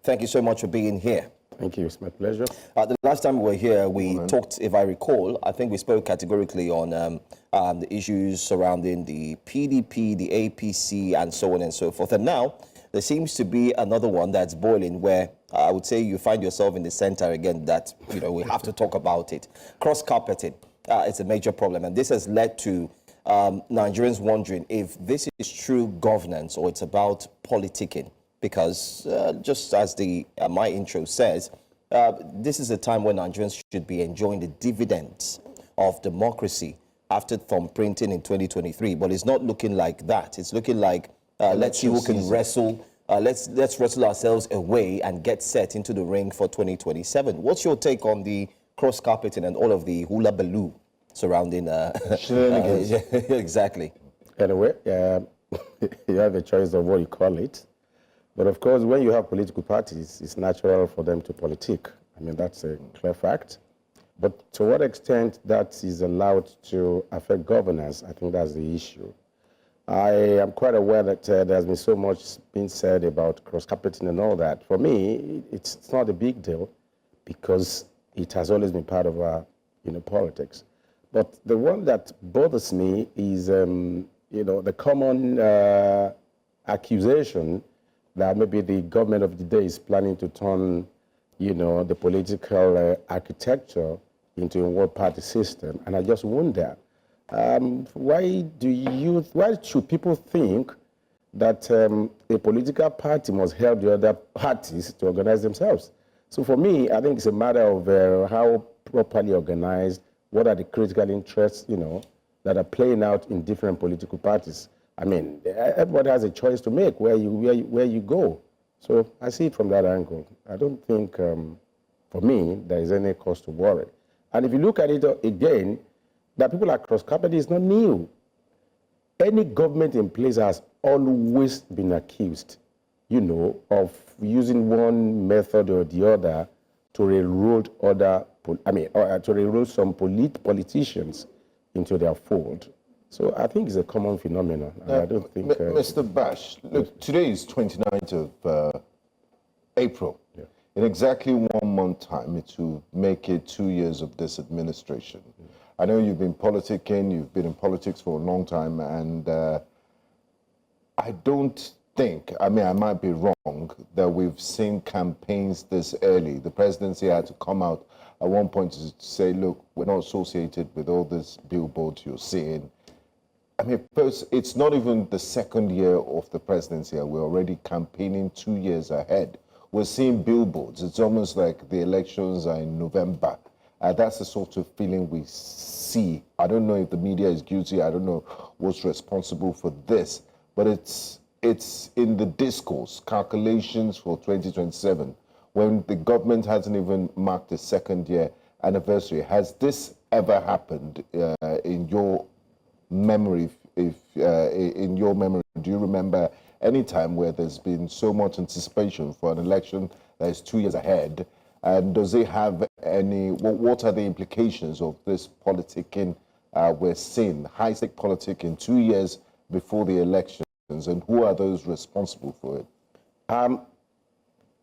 Thank you so much for being here. Thank you. It's my pleasure. The last time we were here, we talked, if I recall, I think we spoke categorically on the issues surrounding the PDP, the APC, and so on and so forth. And now there seems to be another one that's boiling where I would say you find yourself in the center again that, you know, we have to talk about it. Cross-carpeting, it's a major problem. And this has led to Nigerians wondering if this is true governance or it's about politicking. Because just as my intro says, this is a time when Nigerians should be enjoying the dividends of democracy after thumbprinting in 2023. But it's not looking like that. It's looking like let's see who can wrestle. Let's wrestle ourselves away and get set into the ring for 2027. What's your take on the cross carpeting and all of the hula baloo surrounding? Exactly. Anyway, you have a choice of what you call it. But of course, when you have political parties, it's natural for them to politic. I mean, that's a clear fact. But to what extent that is allowed to affect governance, I think that's the issue. I am quite aware that there's been so much being said about cross-carpeting and all that. For me, it's not a big deal because it has always been part of our, politics. But the one that bothers me is, the common accusation that maybe the government of the day is planning to turn, the political architecture into a one-party system. And I just wonder, why should people think that a political party must help the other parties to organize themselves? So for me, I think it's a matter of how properly organized, what are the critical interests, that are playing out in different political parties. I mean, everybody has a choice to make where you go. So I see it from that angle. I don't think, for me, there is any cause to worry. And if you look at it again, that people are cross-carpeting is not new. Any government in place has always been accused, of using one method or the other to railroad to railroad some politicians into their fold. So I think it's a common phenomenon. I don't think... Mr. Bash, look, today is 29th of April. Yeah. In exactly 1 month time, it will make it 2 years of this administration. Yeah. I know you've been politicking, you've been in politics for a long time, and I don't think, I might be wrong, that we've seen campaigns this early. The presidency had to come out at one point to say, look, we're not associated with all these billboards you're seeing. First, it's not even the second year of the presidency. We're already campaigning 2 years ahead. We're seeing billboards. It's almost like the elections are in November. That's the sort of feeling we see. I don't know if the media is guilty. I don't know what's responsible for this. But it's in the discourse, calculations for 2027, when the government hasn't even marked the second year anniversary. Has this ever happened in your memory? In your memory, do you remember any time where there's been so much anticipation for an election that is 2 years ahead? And does it have any, what are the implications of this politicking we're seeing, high-stake politicking 2 years before the elections, and who are those responsible for it?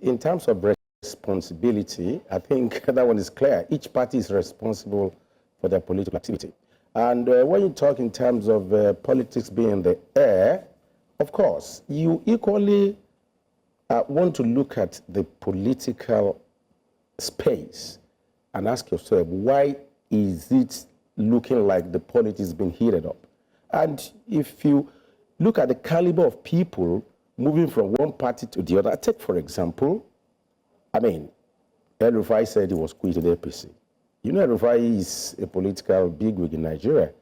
In terms of responsibility, I think that one is clear. Each party is responsible for their political activity. And when you talk in terms of politics being in the air, of course, you equally want to look at the political space and ask yourself, why is it looking like the politics is being heated up? And if you look at the caliber of people moving from one party to the other, take, for example, El-Rufai said he was quitting the APC. El-Rufai is a political bigwig in Nigeria,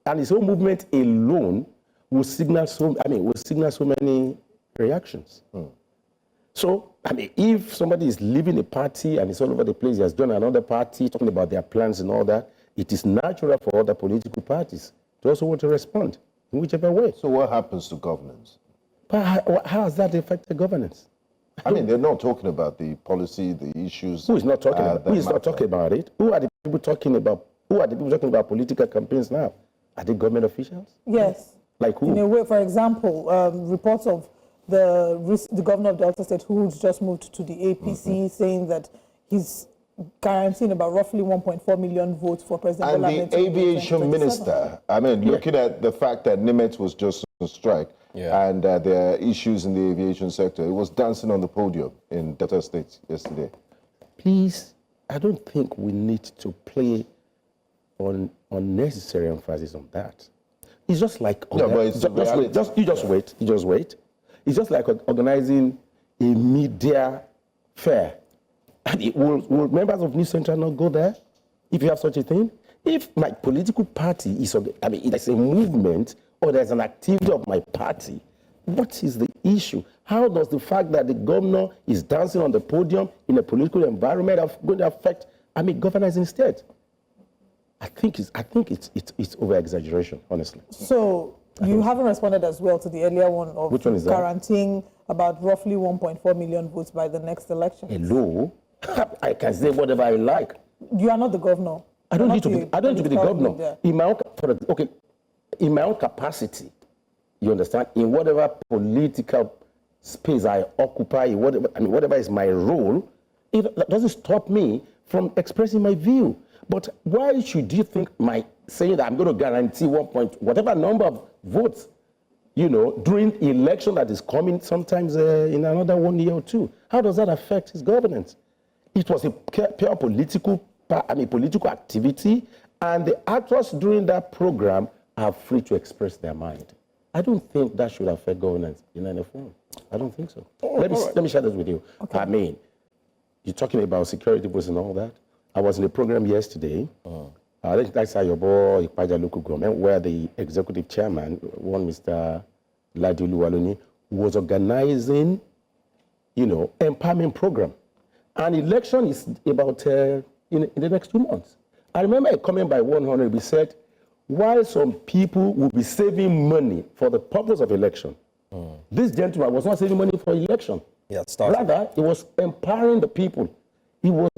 and his whole movement alone will signal so many reactions. So, if somebody is leaving a party and it's all over the place, he has joined another party, talking about their plans and all that, it is natural for other political parties to also want to respond in whichever way. So what happens to governance? But how has that affected governance? They're not talking about the policy, the issues. Who is not talking about? Who is not talking about it? Who are the people talking about? Who are the people talking about political campaigns now? Are they government officials? Yes. Like who? In a way, for example, reports of the governor of Delta State, who's just moved to the APC, saying that he's guaranteeing about roughly 1.4 million votes for President Bola Ahmed And the Tinubu in aviation 2027. minister, I mean, looking at the fact that Nimitz was just on strike and there are issues in the aviation sector, he was dancing on the podium in Delta State yesterday. Please, I don't think we need to play on unnecessary emphasis on that. It's just like No, but it's you just wait. It's just like organizing a media fair. And will members of News Central not go there if you have such a thing? If my political party is, there's a movement or there's an activity of my party, what is the issue? How does the fact that the governor is dancing on the podium in a political environment going to affect, governance instead? I think it's over-exaggeration, honestly. So you haven't responded as well to the earlier one of which one is guaranteeing about roughly 1.4 million votes by the next election. Hello? I can say whatever I like. You are not the governor. I don't need to be the governor. In my own capacity, you understand, in whatever political space I occupy, whatever is my role, that doesn't stop me from expressing my view. But why should you think my saying that I'm going to guarantee whatever number of votes, during the election that is coming sometimes in another 1 year or two? How does that affect his governance? It was a pure political activity, and the actors during that program are free to express their mind. I don't think that should affect governance in any form. I don't think so. Let me share this with you. Okay. You're talking about security votes and all that. I was in a program yesterday. I think that's your boy, Ipaja local government, where the executive chairman, one Mr. Ladilu Waluni, was organizing, empowerment program. And election is about in the next 2 months. I remember a comment by one honorable said, while some people will be saving money for the purpose of election, this gentleman was not saving money for election. Rather, he was empowering the people. He was,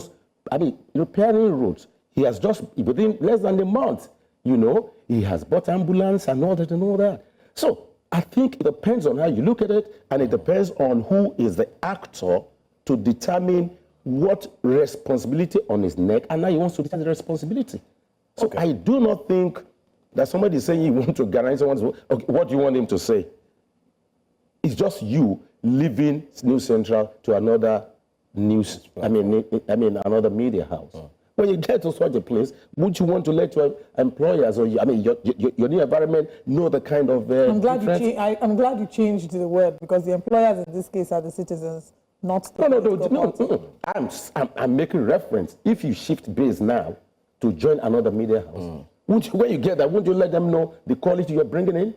repairing roads. He has just, within less than a month, he has bought ambulance and all that. So I think it depends on how you look at it, and it depends on who is the actor to determine what responsibility on his neck, and now he wants to determine the responsibility. So I do not think that somebody is saying you want to guarantee someone's vote. Okay, what do you want him to say? It's just you leaving News Central to another another media house. When you get to such a place, would you want to let your employers or your new environment know the kind of I'm glad you changed the word, because the employers in this case are the citizens, not the No. I'm making reference. If you shift base now to join another media house, when you get that, wouldn't you let them know the quality you're bringing in?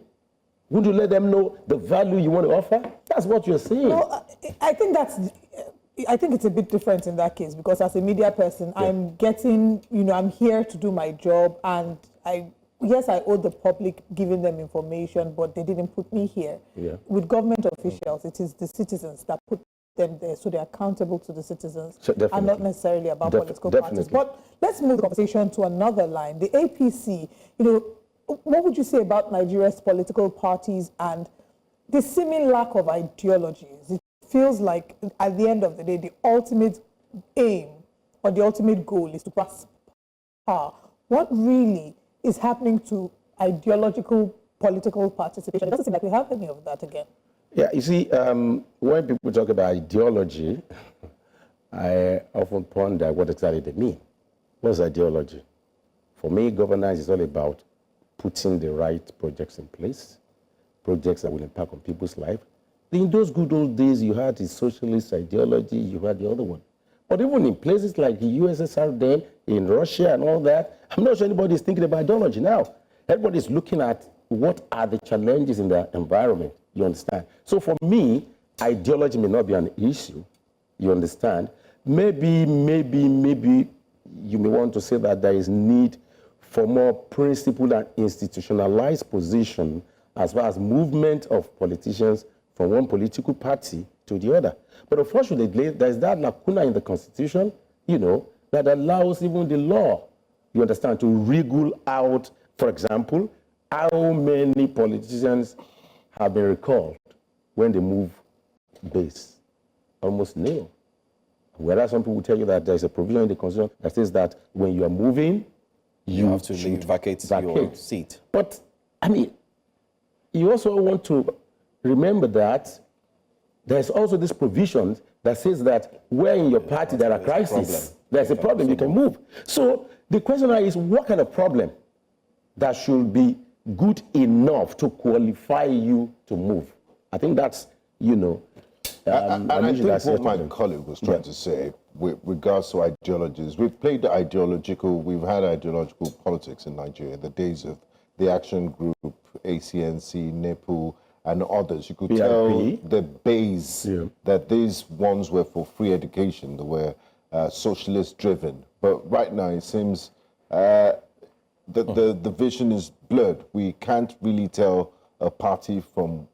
Wouldn't you let them know the value you want to offer? That's what you're saying. No, I think it's a bit different in that case, because as a media person, I'm getting, I'm here to do my job, and yes, I owe the public giving them information, but they didn't put me here. With government officials, it is the citizens that put them there, so they're accountable to the citizens and not necessarily about political parties. But let's move the conversation to another line. The APC, what would you say about Nigeria's political parties and the seeming lack of ideologies? It feels like at the end of the day, the ultimate aim or the ultimate goal is to grasp power. What really is happening to ideological political participation? It doesn't seem like we have any of that again. Yeah, you see, when people talk about ideology, I often ponder what exactly they mean. What's ideology? For me, governance is all about putting the right projects in place, projects that will impact on people's life. In those good old days, you had the socialist ideology, you had the other one. But even in places like the USSR then, in Russia and all that, I'm not sure anybody is thinking about ideology now. Everybody's looking at what are the challenges in the environment. You understand? So for me, ideology may not be an issue. You understand? Maybe you may want to say that there is need for more principled and institutionalized position as far as movement of politicians from one political party to the other. But unfortunately, there's that lacuna in the Constitution, that allows even the law, you understand, to wriggle out, for example, how many politicians have been recalled when they move base, almost nil. Whereas some people tell you that there's a provision in the Constitution that says that when you are moving, you have to vacate your seat. But, I mean, you also want to remember that there's also this provision that says that where in your party there are crises, there's a problem, you can move. So the question now is, what kind of problem that should be good enough to qualify you to move? I think that's, you know, and I think what my colleague was trying to say with regards to ideologies, we've had ideological politics in Nigeria in the days of the Action Group, ACNC, NEPU, and others. You could PIP. tell the base that these ones were for free education, they were socialist driven. But right now it seems the vision is blurred. We can't really tell a party from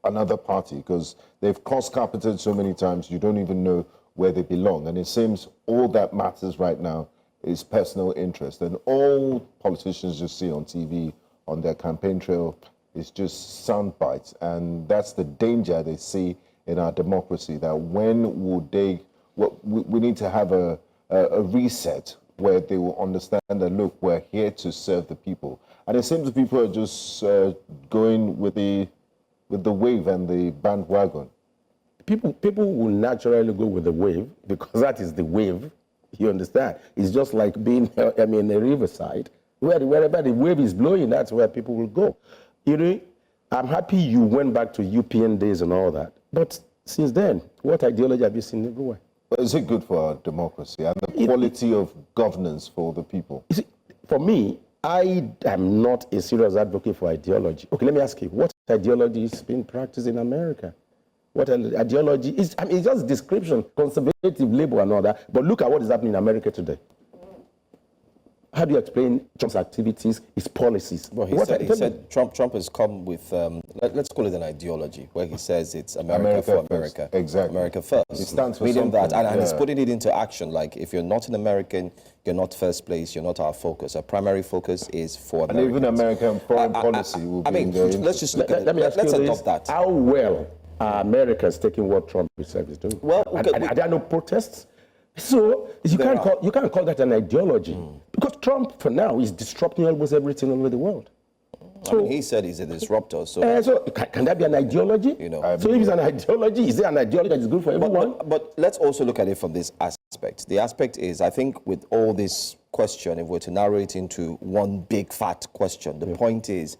another party because they've cross-carpeted so many times you don't even know where they belong. And it seems all that matters right now is personal interest. And all politicians you see on TV, on their campaign trail, is just sound bites. And that's the danger they see in our democracy, that when would they, we need to have a reset where they will understand that, look, we're here to serve the people. And it seems the people are just going with the wave and the bandwagon. People will naturally go with the wave because that is the wave. You understand? It's just like being, I mean, a riverside. Wherever the wave is blowing, that's where people will go. You know, I'm happy you went back to UPN days and all that. But since then, what ideology have you seen everywhere? But is it good for our democracy and the quality of governance for the people? You see, for me, I am not a serious advocate for ideology. Okay, let me ask you, what ideology is being practiced in America? What ideology is, I mean, it's just description, conservative label and all that, but look at what is happening in America today. How do you explain Trump's activities, his policies? Well, he said Trump has come with, let's call it an ideology, where he says it's America for America. First. Exactly. America first. It stands for meaning something. that, and he's putting it into action. Like, if you're not an American, you're not first place, you're not our focus. Our primary focus is for Americans. And even American foreign policy will be in their interest. Let's just look at it. Let me ask Let's you adopt this. that. How well are Americans taking what Trump himself is doing? Well, okay, are there no protests? So you can't call that an ideology because Trump, for now, is disrupting almost everything all over the world. So, I mean, he said he's a disruptor. So, can that be an ideology? You know, so if it's an ideology, is there an ideology that is good for everyone? But let's also look at it from this aspect. The aspect is, I think, with all this question, if we're to narrow it into one big fat question, the point is,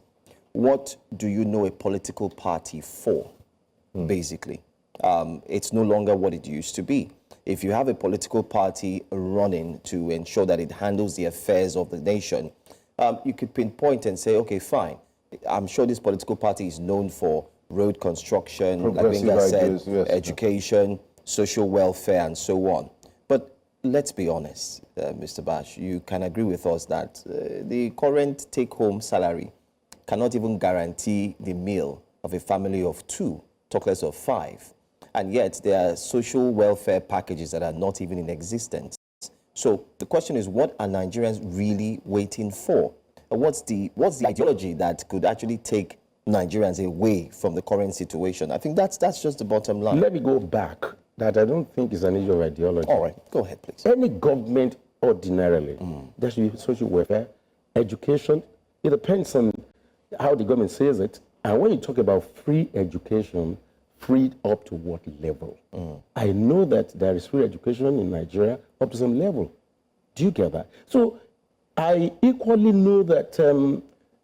what do you know a political party for? Basically, it's no longer what it used to be. If you have a political party running to ensure that it handles the affairs of the nation, you could pinpoint and say, okay, fine. I'm sure this political party is known for road construction, like Benga said, education, social welfare, and so on. But let's be honest, Mr. Bash, you can agree with us that the current take-home salary cannot even guarantee the meal of a family of 2, talk less of 5. And yet there are social welfare packages that are not even in existence. So the question is, what are Nigerians really waiting for? What's the ideology that could actually take Nigerians away from the current situation? I think that's just the bottom line. Let me go back. That I don't think is an issue of ideology. All right, go ahead, please. Any government ordinarily, there should be social welfare, education. It depends on how the government says it. And when you talk about free education, free up to what level? I know that there is free education in Nigeria up to some level. Do you get that? So I equally know that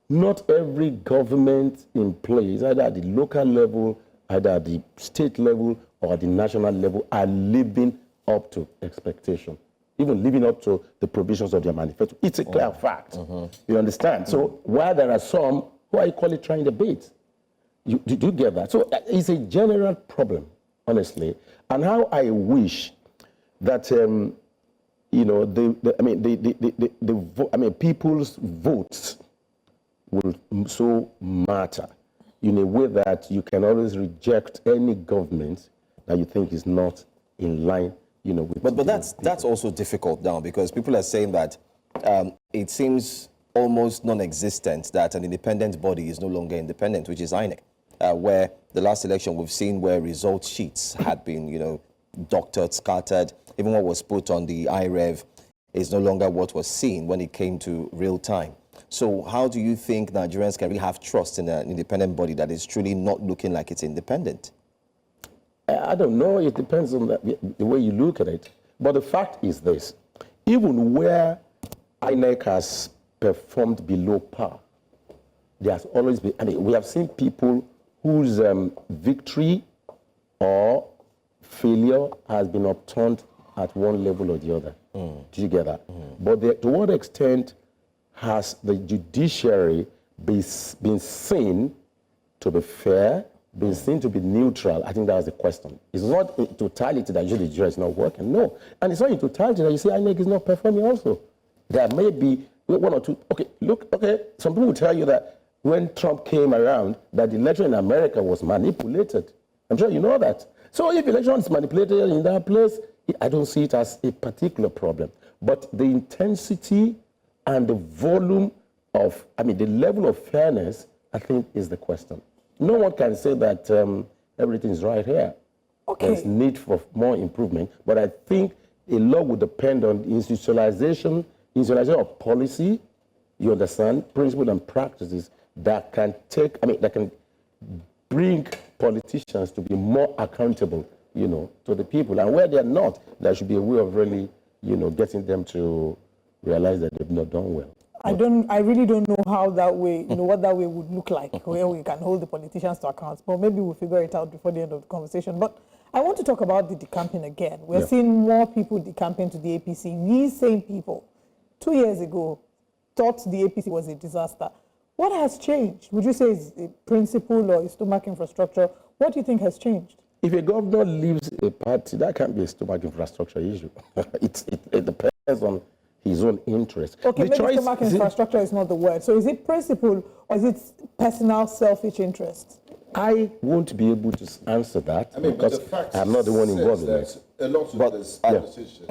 not every government in place, either at the local level, either at the state level or at the national level, are living up to expectation, even living up to the provisions of their manifesto. It's a clear fact. You understand? So while there are some who are equally trying the bait, you get that? So it's a general problem, honestly. And how I wish that people's votes will so matter in a way that you can always reject any government that you think is not in line, with. But that's also difficult now because people are saying that it seems almost non-existent that an independent body is no longer independent, which is INEC. where the last election we've seen where result sheets had been, doctored, scattered. Even what was put on the IREV is no longer what was seen when it came to real time. So how do you think Nigerians can really have trust in an independent body that is truly not looking like it's independent? I don't know. It depends on the way you look at it. But the fact is this. Even where INEC has performed below par, there has always been, we have seen people whose victory or failure has been upturned at one level or the other. Do you get that? But to what extent has the judiciary been seen to be fair, been seen to be neutral? I think that's the question. It's not in totality that the judiciary is not working, no. And it's not in totality that you see INEC is not performing also. There may be one or two, some people will tell you that when Trump came around, that the election in America was manipulated. I'm sure you know that. So if election is manipulated in that place, I don't see it as a particular problem. But the intensity and the volume of, the level of fairness, I think, is the question. No one can say that everything is right here. Okay. There's need for more improvement, but I think a lot would depend on institutionalization of policy, you understand, principles and practices that can that can bring politicians to be more accountable, to the people. And where they're not, there should be a way of really, getting them to realize that they've not done well. I really don't know how that way, what that way would look like, where we can hold the politicians to account. But maybe we'll figure it out before the end of the conversation. But I want to talk about the decamping again. We're seeing more people decamping to the APC. These same people, 2 years ago, thought the APC was a disaster. What has changed? Would you say it's a principle or a stomach infrastructure? What do you think has changed? If a governor leaves a party, that can't be a stomach infrastructure issue. It depends on his own interest. Okay, the maybe stomach infrastructure is not the word. So is it principle or is it personal selfish interest? I won't be able to answer that because I'm not the one involved in it. A lot of these politicians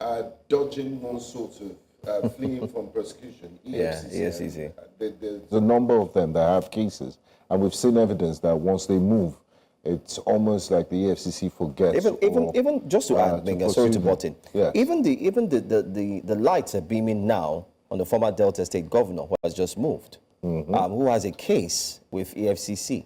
are dodging one sort of fleeing from prosecution. EFCC. There's a number of them that have cases, and we've seen evidence that once they move, it's almost like the EFCC forgets. Even just to add, sorry to butt in. Yes. Even the lights are beaming now on the former Delta State governor who has just moved, who has a case with EFCC.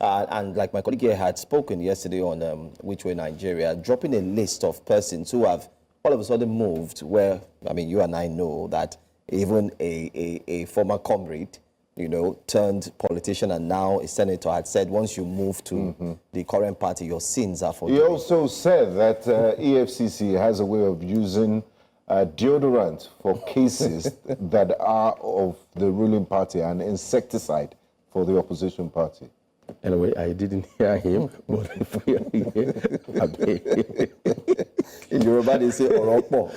And like my colleague here had spoken yesterday on Which Way Nigeria, dropping a list of persons who have all of a sudden moved where, you and I know that even a former comrade, turned politician and now a senator had said once you move to the current party, your sins are forgiven. He also said that EFCC has a way of using deodorant for cases that are of the ruling party and insecticide for the opposition party. Anyway, I didn't hear him, but if we in Yoruba they say Oropo.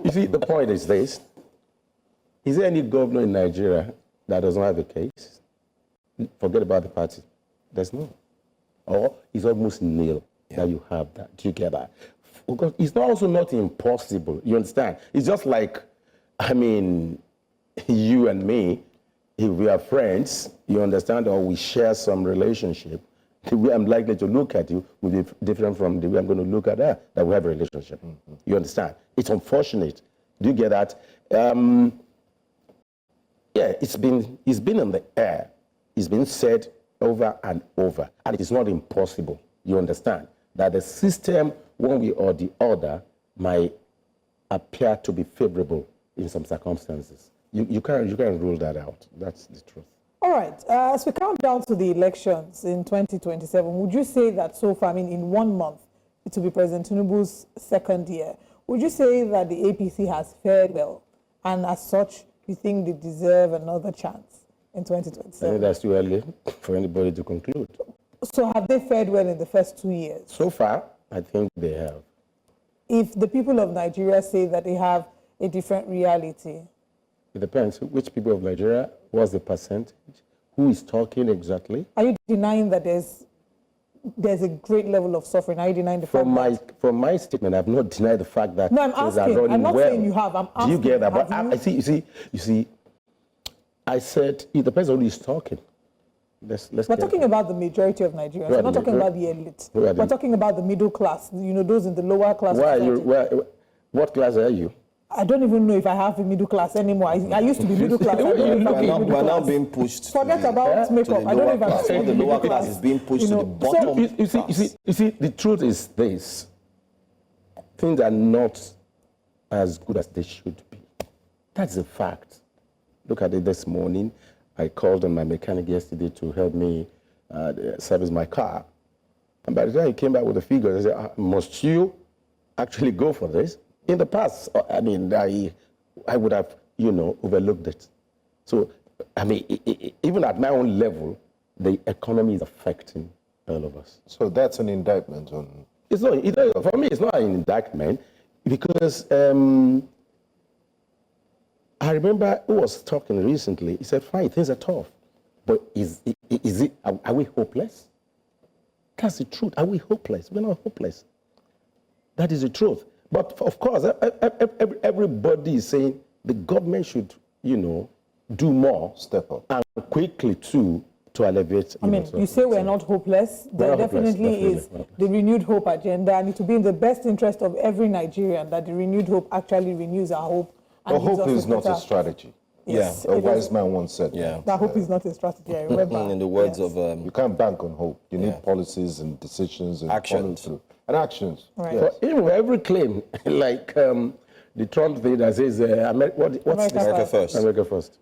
You see, the point is this. Is there any governor in Nigeria that doesn't have a case? Forget about the party. There's no. Or it's almost nil that you have that. Do you get that? Because it's also not impossible. You understand? It's just like, you and me, if we are friends, you understand, or we share some relationship, the way I'm likely to look at you will be different from the way I'm going to look at her, that we have a relationship. You understand? It's unfortunate. Do you get that? It's been in the air. It's been said over and over, and it is not impossible. You understand? That the system, one way or the other, might appear to be favorable in some circumstances. You can't rule that out. That's the truth. All right. As we count down to the elections in 2027, would you say that so far, in 1 month, it will be President Tinubu's second year, would you say that the APC has fared well? And as such, you think they deserve another chance in 2027? I think that's too early for anybody to conclude. So have they fared well in the first 2 years? So far, I think they have. If the people of Nigeria say that they have a different reality? It depends. Which people of Nigeria? What's the percentage? Who is talking exactly? Are you denying that there's a great level of suffering? Are you denying the fact that... From my statement, I've not denied the fact that no, I'm asking. I'm not saying you have. I'm asking. Do you get that? But you see, I said, it depends on who is talking. We're talking about the majority of Nigerians. We're not talking about the elite. We're talking about the middle class, those in the lower class. What class are you? I don't even know if I have a middle class anymore. I used to be middle class. We're now being pushed. Forget about makeup. I don't know if I'm saying the lower class is being pushed to the bottom. You see, the truth is this. Things are not as good as they should be. That's a fact. Look at it this morning. I called on my mechanic yesterday to help me service my car. And by the time he came back with the figures, I said, must you actually go for this? In the past, I mean, I would have, overlooked it. So, I mean, even at my own level, the economy is affecting all of us. So that's an indictment on... It's not, for me, it's not an indictment because I remember who was talking recently. He said, fine, things are tough, but are we hopeless? That's the truth. Are we hopeless? We're not hopeless. That is the truth. But of course, everybody is saying the government should, do more. Step up. And quickly to elevate. You say we're not hopeless. There definitely is the renewed hope agenda, and it will be in the best interest of every Nigerian that the renewed hope actually renews our hope. But hope is not a strategy. Yes, a wise man once said. That hope is not a strategy. I remember. In the words of... you can't bank on hope. You need policies and decisions and actions. Through. And actions. Right. Yes. So even every claim, like the Trump thing that says, what's America first. America first.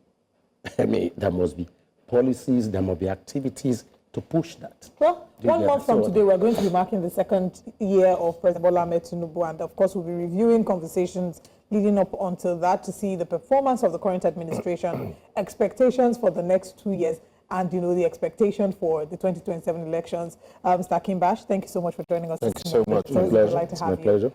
I mean, there must be policies, there must be activities to push that. Well, 1 month from today, we're going to be marking the 2nd year of President Bola Ahmed Tinubu, and of course, we'll be reviewing conversations leading up until that to see the performance of the current administration, expectations for the next 2 years, and the expectation for the 2027 elections. Mr. Akin Bash, thank you so much for joining us. Thank you so much. It's my pleasure.